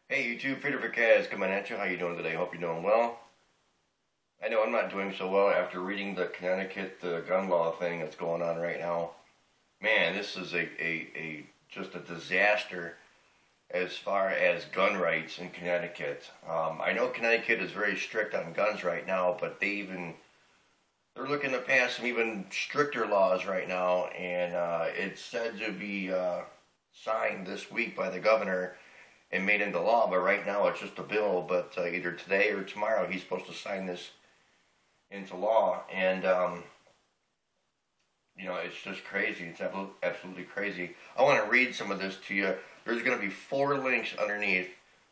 Hey YouTube, Peter Vicaz coming at you. How you doing today? Hope you're doing well. I know I'm not doing so well after reading the Connecticut gun law thing that's going on right now. Man, this is just a disaster as far as gun rights in Connecticut. I know Connecticut is very strict on guns right now, but they're looking to pass some even stricter laws right now, and it's said to be signed this week by the governor and made into law, but right now it's just a bill. But either today or tomorrow he's supposed to sign this into law, and it's just crazy. It's absolutely crazy. I want to read some of this to you. There's going to be 4 links underneath.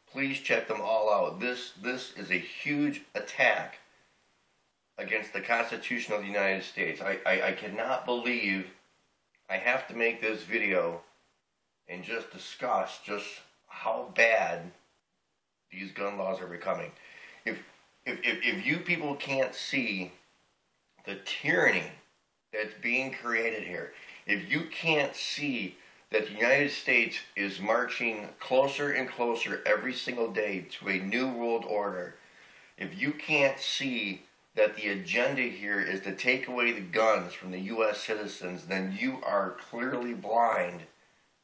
Please check them all out. This is a huge attack against the Constitution of the United States. I cannot believe I have to make this video and just discuss just how bad these gun laws are becoming. If you people can't see the tyranny that's being created here, if you can't see that the United States is marching closer and closer every single day to a new world order, if you can't see that the agenda here is to take away the guns from the U.S. citizens, then you are clearly blind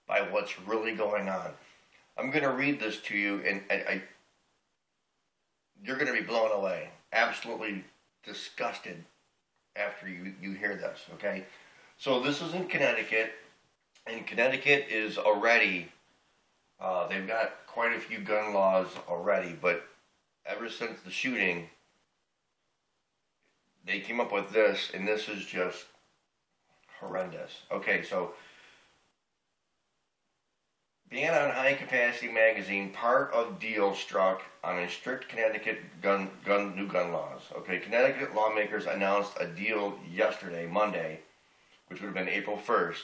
by what's really going on. I'm going to read this to you, and you're going to be blown away, absolutely disgusted after you hear this, okay? So this is in Connecticut, and Connecticut is already, they've got quite a few gun laws already, but ever since the shooting, they came up with this, and this is just horrendous. Okay, so ban on high-capacity magazine, part of deal struck on a strict Connecticut new gun laws. Okay, Connecticut lawmakers announced a deal yesterday, Monday, which would have been April 1st,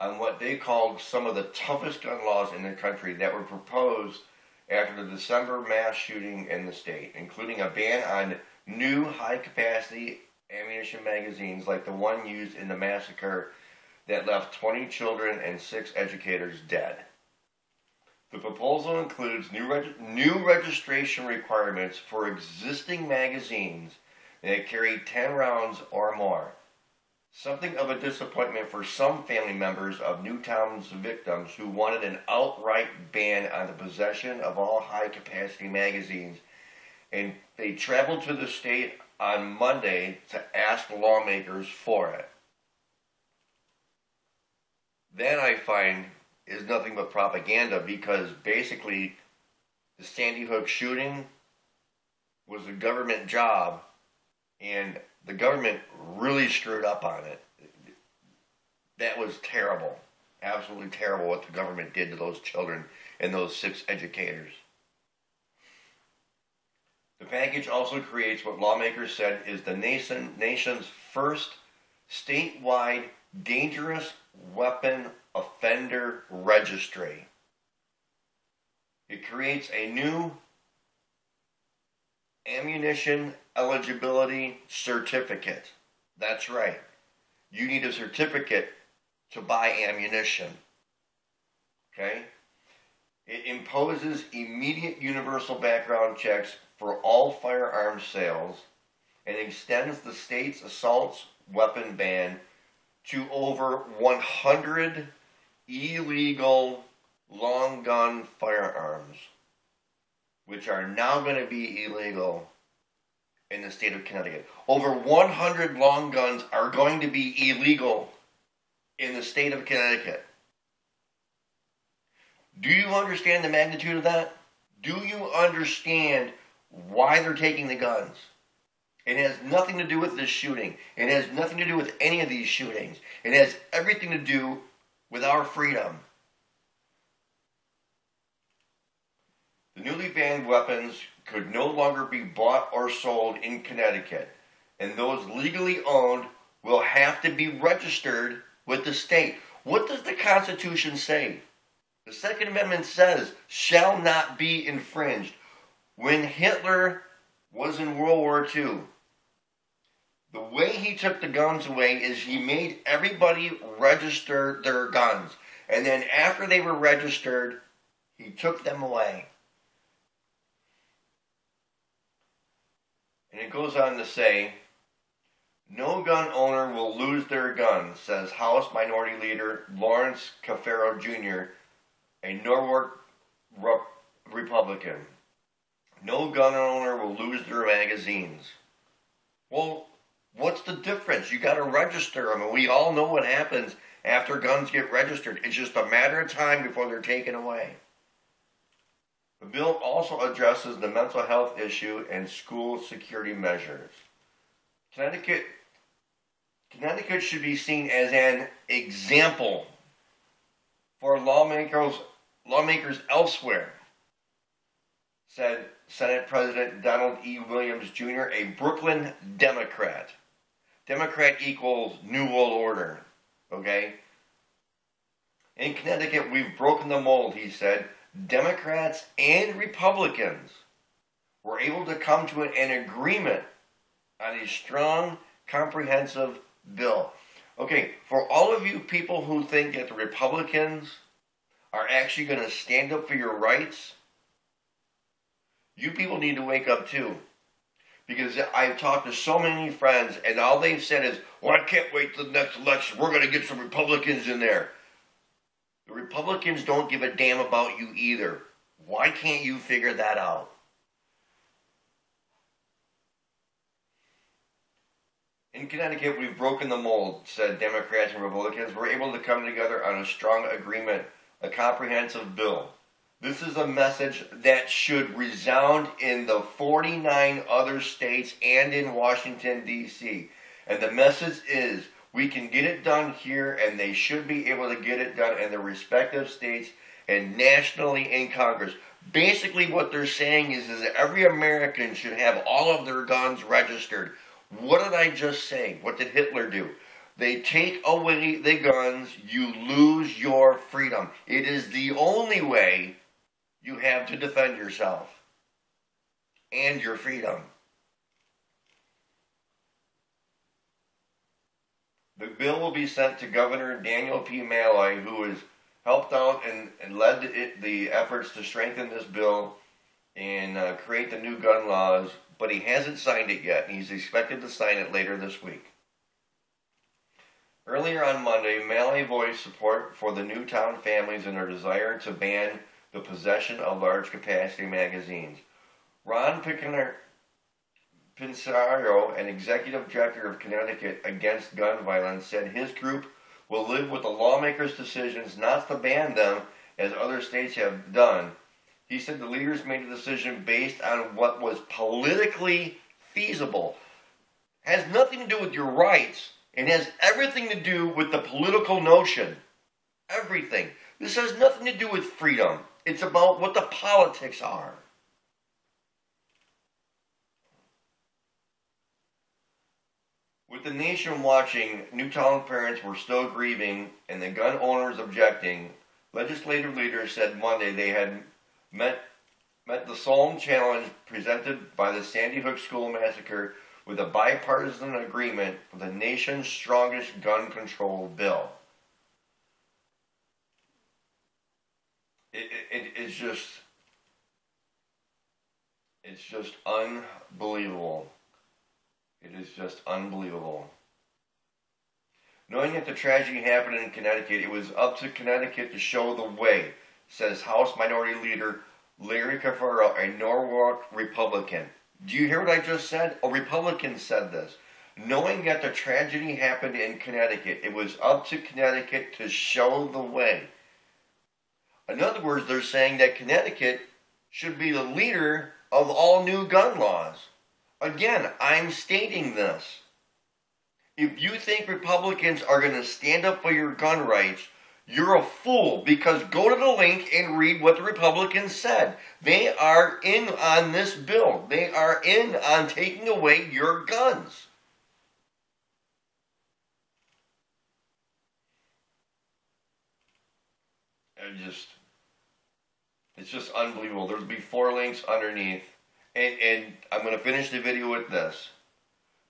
on what they called some of the toughest gun laws in the country that were proposed after the December mass shooting in the state, including a ban on new high-capacity ammunition magazines like the one used in the massacre that left 20 children and 6 educators dead. The proposal includes new registration requirements for existing magazines that carry 10 rounds or more. Something of a disappointment for some family members of Newtown's victims who wanted an outright ban on the possession of all high-capacity magazines, and they traveled to the state on Monday to ask lawmakers for it. That, I find, is nothing but propaganda, because basically the Sandy Hook shooting was a government job, and the government really screwed up on it. That was terrible, absolutely terrible what the government did to those children and those 6 educators. The package also creates what lawmakers said is the nation's first statewide dangerous weapon offender registry. It creates a new ammunition eligibility certificate. That's right. You need a certificate to buy ammunition. Okay? It imposes immediate universal background checks for all firearms sales and extends the state's assault weapon ban to over 100 illegal long gun firearms, which are now going to be illegal in the state of Connecticut. Over 100 long guns are going to be illegal in the state of Connecticut. Do you understand the magnitude of that? Do you understand why they're taking the guns? It has nothing to do with this shooting. It has nothing to do with any of these shootings. It has everything to do with our freedom. The newly banned weapons could no longer be bought or sold in Connecticut, and those legally owned will have to be registered with the state. What does the Constitution say? The Second Amendment says, shall not be infringed. When Hitler was in World War II, the way he took the guns away is he made everybody register their guns. And then after they were registered, He took them away. And it goes on to say, no gun owner will lose their gun, says House Minority Leader Lawrence Cafaro Jr., a Norwalk Republican. No gun owner will lose their magazines. Well, what's the difference? You got to register them, and we all know what happens after guns get registered. It's just a matter of time before they're taken away. The bill also addresses the mental health issue and school security measures. Connecticut should be seen as an example for lawmakers elsewhere, said Senate President Donald E. Williams, Jr., a Brooklyn Democrat. Democrat equals New World Order, okay? In Connecticut, we've broken the mold, he said. Democrats and Republicans were able to come to an agreement on a strong, comprehensive bill. Okay, for all of you people who think that the Republicans are actually going to stand up for your rights, you people need to wake up too. Because I've talked to so many friends, and all they've said is, well, I can't wait till the next election. We're going to get some Republicans in there. The Republicans don't give a damn about you either. Why can't you figure that out? In Connecticut, we've broken the mold, said Democrats and Republicans. We're able to come together on a strong agreement, a comprehensive bill. This is a message that should resound in the 49 other states and in Washington, D.C. And the message is, we can get it done here, and they should be able to get it done in their respective states and nationally in Congress. Basically what they're saying is that every American should have all of their guns registered. What did I just say? What did Hitler do? They take away the guns, you lose your freedom. It is the only way you have to defend yourself and your freedom. The bill will be sent to Governor Daniel P. Malloy, who has helped out and led the efforts to strengthen this bill and create the new gun laws, but he hasn't signed it yet, and he's expected to sign it later this week. Earlier on Monday, Malloy voiced support for the Newtown families and their desire to ban the possession of large-capacity magazines. Ron Pinsario, an executive director of Connecticut Against Gun Violence, said his group will live with the lawmakers' decisions not to ban them, as other states have done. He said the leaders made a decision based on what was politically feasible. Has nothing to do with your rights, and has everything to do with the political notion. Everything. This has nothing to do with freedom. It's about what the politics are. With the nation watching, Newtown parents were still grieving and the gun owners objecting. Legislative leaders said Monday they had met the solemn challenge presented by the Sandy Hook school massacre with a bipartisan agreement for the nation's strongest gun control bill. It's just unbelievable. It is just unbelievable. Knowing that the tragedy happened in Connecticut, it was up to Connecticut to show the way, says House Minority Leader Larry Cafaro, a Norwalk Republican. Do you hear what I just said? A Republican said this. Knowing that the tragedy happened in Connecticut, it was up to Connecticut to show the way. In other words, they're saying that Connecticut should be the leader of all new gun laws. Again, I'm stating this. If you think Republicans are going to stand up for your gun rights, you're a fool, because go to the link and read what the Republicans said. They are in on this bill. They are in on taking away your guns. It's just unbelievable. There'll be 4 links underneath. And I'm going to finish the video with this.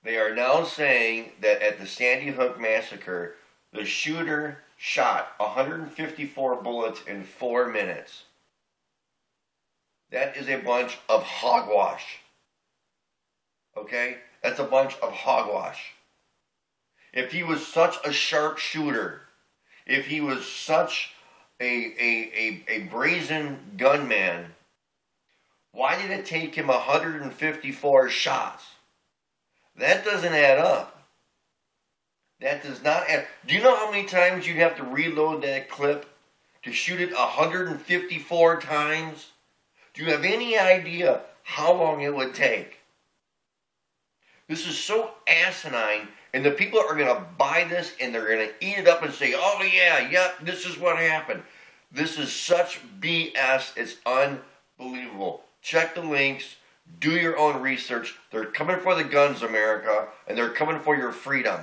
They are now saying that at the Sandy Hook massacre, the shooter shot 154 bullets in 4 minutes. That is a bunch of hogwash. Okay? That's a bunch of hogwash. If he was such a sharp shooter, if he was such a brazen gunman, why did it take him 154 shots? That doesn't add up. That does not add. Do you know how many times you'd have to reload that clip to shoot it 154 times? Do you have any idea how long it would take? This is so asinine, and the people are going to buy this and they're going to eat it up and say, oh yeah, yep, this is what happened. This is such BS, it's unbelievable. Check the links, do your own research. They're coming for the guns, America, and they're coming for your freedom.